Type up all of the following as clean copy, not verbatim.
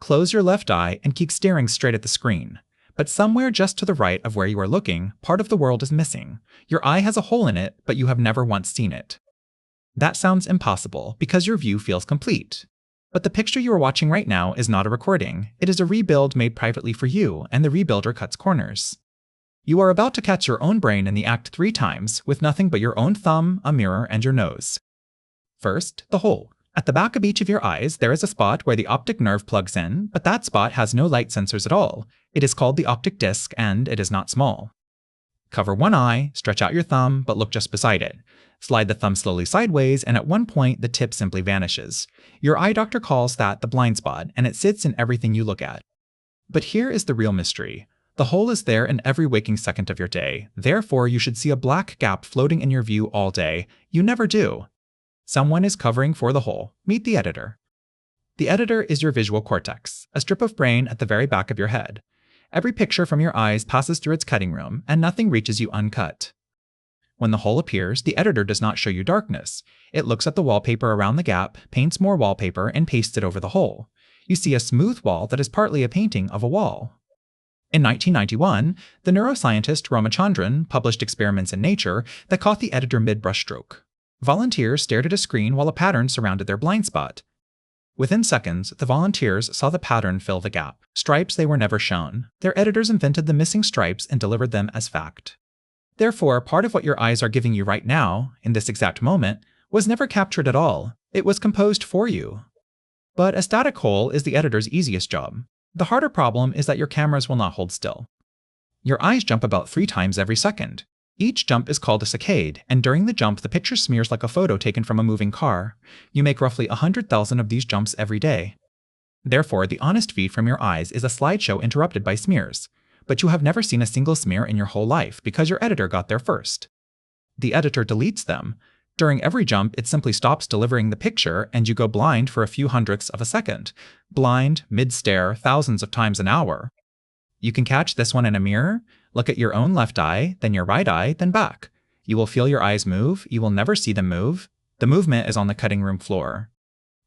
Close your left eye and keep staring straight at the screen. But somewhere just to the right of where you are looking, part of the world is missing. Your eye has a hole in it, but you have never once seen it. That sounds impossible because your view feels complete. But the picture you are watching right now is not a recording. It is a rebuild made privately for you, and the rebuilder cuts corners. You are about to catch your own brain in the act 3 times with nothing but your own thumb, a mirror, and your nose. First, the hole. At the back of each of your eyes, there is a spot where the optic nerve plugs in, but that spot has no light sensors at all. It is called the optic disc, and it is not small. Cover one eye, stretch out your thumb, but look just beside it. Slide the thumb slowly sideways, and at one point, the tip simply vanishes. Your eye doctor calls that the blind spot, and it sits in everything you look at. But here is the real mystery. The hole is there in every waking second of your day. Therefore, you should see a black gap floating in your view all day. You never do. Someone is covering for the hole. Meet the editor. The editor is your visual cortex, a strip of brain at the very back of your head. Every picture from your eyes passes through its cutting room, and nothing reaches you uncut. When the hole appears, the editor does not show you darkness. It looks at the wallpaper around the gap, paints more wallpaper, and pastes it over the hole. You see a smooth wall that is partly a painting of a wall. In 1991, the neuroscientist Ramachandran published experiments in Nature that caught the editor mid-brushstroke. Volunteers stared at a screen while a pattern surrounded their blind spot. Within seconds, the volunteers saw the pattern fill the gap. Stripes they were never shown. Their editors invented the missing stripes and delivered them as fact. Therefore, part of what your eyes are giving you right now, in this exact moment, was never captured at all. It was composed for you. But a static hole is the editor's easiest job. The harder problem is that your cameras will not hold still. Your eyes jump about 3 times every second. Each jump is called a saccade, and during the jump the picture smears like a photo taken from a moving car. You make roughly 100,000 of these jumps every day. Therefore, the honest feed from your eyes is a slideshow interrupted by smears. But you have never seen a single smear in your whole life because your editor got there first. The editor deletes them. During every jump, it simply stops delivering the picture and you go blind for a few hundredths of a second. Blind, mid-stare, thousands of times an hour. You can catch this one in a mirror, look at your own left eye, then your right eye, then back. You will feel your eyes move, you will never see them move. The movement is on the cutting room floor.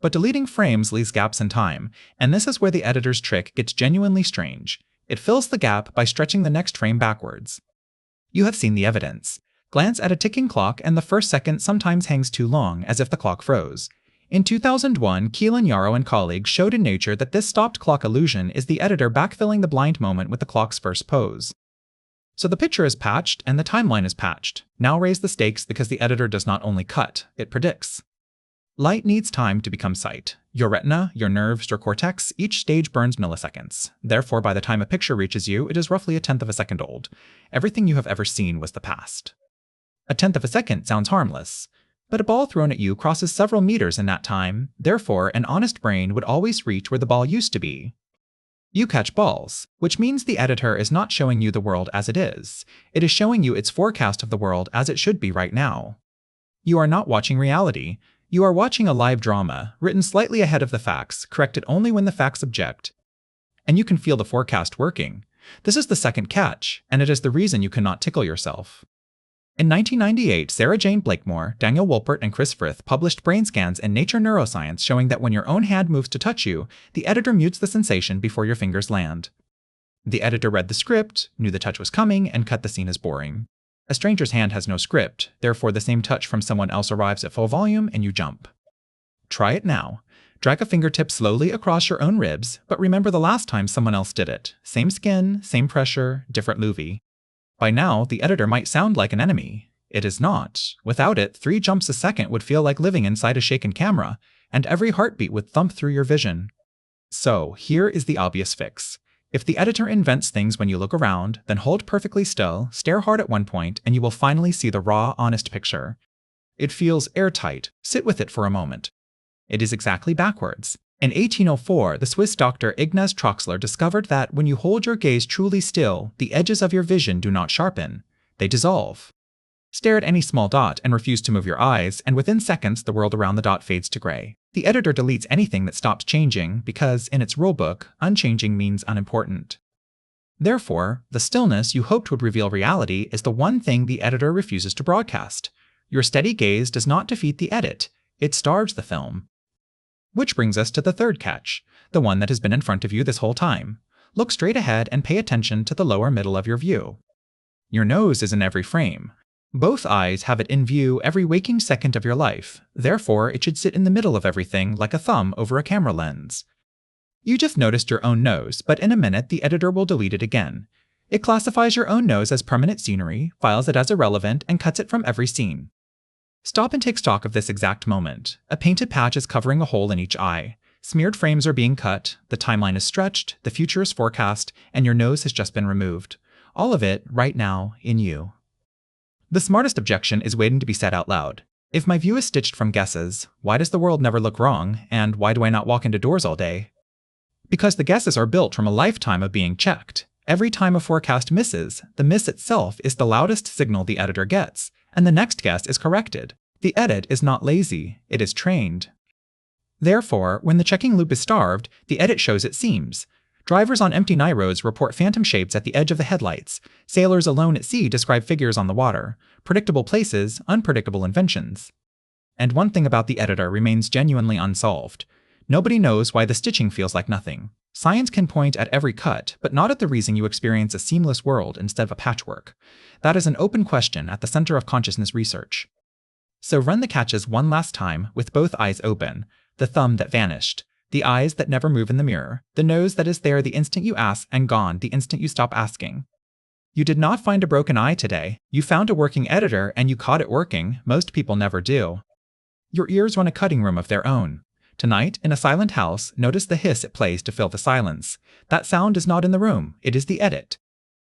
But deleting frames leaves gaps in time, and this is where the editor's trick gets genuinely strange. It fills the gap by stretching the next frame backwards. You have seen the evidence. Glance at a ticking clock and the first second sometimes hangs too long, as if the clock froze. In 2001, Yarrow and colleagues showed in Nature that this stopped clock illusion is the editor backfilling the blind moment with the clock's first pose. So the picture is patched and the timeline is patched. Now raise the stakes because the editor does not only cut, it predicts. Light needs time to become sight. Your retina, your nerves, your cortex, each stage burns milliseconds. Therefore, by the time a picture reaches you, it is roughly 1/10 of a second old. Everything you have ever seen was the past. 1/10 of a second sounds harmless. But a ball thrown at you crosses several meters in that time. Therefore, an honest brain would always reach where the ball used to be. You catch balls, which means the editor is not showing you the world as it is. It is showing you its forecast of the world as it should be right now. You are not watching reality. You are watching a live drama, written slightly ahead of the facts, corrected only when the facts object. And you can feel the forecast working. This is the second catch, and it is the reason you cannot tickle yourself. In 1998, Sarah Jane Blakemore, Daniel Wolpert, and Chris Frith published brain scans in Nature Neuroscience showing that when your own hand moves to touch you, the editor mutes the sensation before your fingers land. The editor read the script, knew the touch was coming, and cut the scene as boring. A stranger's hand has no script, therefore the same touch from someone else arrives at full volume and you jump. Try it now. Drag a fingertip slowly across your own ribs, but remember the last time someone else did it. Same skin, same pressure, different movie. By now, the editor might sound like an enemy. It is not. Without it, 3 jumps a second would feel like living inside a shaken camera, and every heartbeat would thump through your vision. So, here is the obvious fix. If the editor invents things when you look around, then hold perfectly still, stare hard at one point, and you will finally see the raw, honest picture. It feels airtight. Sit with it for a moment. It is exactly backwards. In 1804, the Swiss doctor Ignaz Troxler discovered that when you hold your gaze truly still, the edges of your vision do not sharpen. They dissolve. Stare at any small dot and refuse to move your eyes, and within seconds the world around the dot fades to gray. The editor deletes anything that stops changing because, in its rulebook, unchanging means unimportant. Therefore, the stillness you hoped would reveal reality is the one thing the editor refuses to broadcast. Your steady gaze does not defeat the edit, it starves the film. Which brings us to the third catch, the one that has been in front of you this whole time. Look straight ahead and pay attention to the lower middle of your view. Your nose is in every frame. Both eyes have it in view every waking second of your life, therefore it should sit in the middle of everything like a thumb over a camera lens. You just noticed your own nose, but in a minute the editor will delete it again. It classifies your own nose as permanent scenery, files it as irrelevant, and cuts it from every scene. Stop and take stock of this exact moment. A painted patch is covering a hole in each eye. Smeared frames are being cut, the timeline is stretched, the future is forecast, and your nose has just been removed. All of it, right now, in you. The smartest objection is waiting to be said out loud. If my view is stitched from guesses, why does the world never look wrong, and why do I not walk into doors all day? Because the guesses are built from a lifetime of being checked. Every time a forecast misses, the miss itself is the loudest signal the editor gets, and the next guess is corrected. The edit is not lazy, it is trained. Therefore, when the checking loop is starved, the edit shows its seams. Drivers on empty night roads report phantom shapes at the edge of the headlights. Sailors alone at sea describe figures on the water. Predictable places, unpredictable inventions. And one thing about the editor remains genuinely unsolved. Nobody knows why the stitching feels like nothing. Science can point at every cut, but not at the reason you experience a seamless world instead of a patchwork. That is an open question at the center of consciousness research. So run the catches one last time with both eyes open, the thumb that vanished, the eyes that never move in the mirror, the nose that is there the instant you ask and gone the instant you stop asking. You did not find a broken eye today. You found a working editor and you caught it working. Most people never do. Your ears run a cutting room of their own. Tonight, in a silent house, notice the hiss it plays to fill the silence. That sound is not in the room, it is the edit.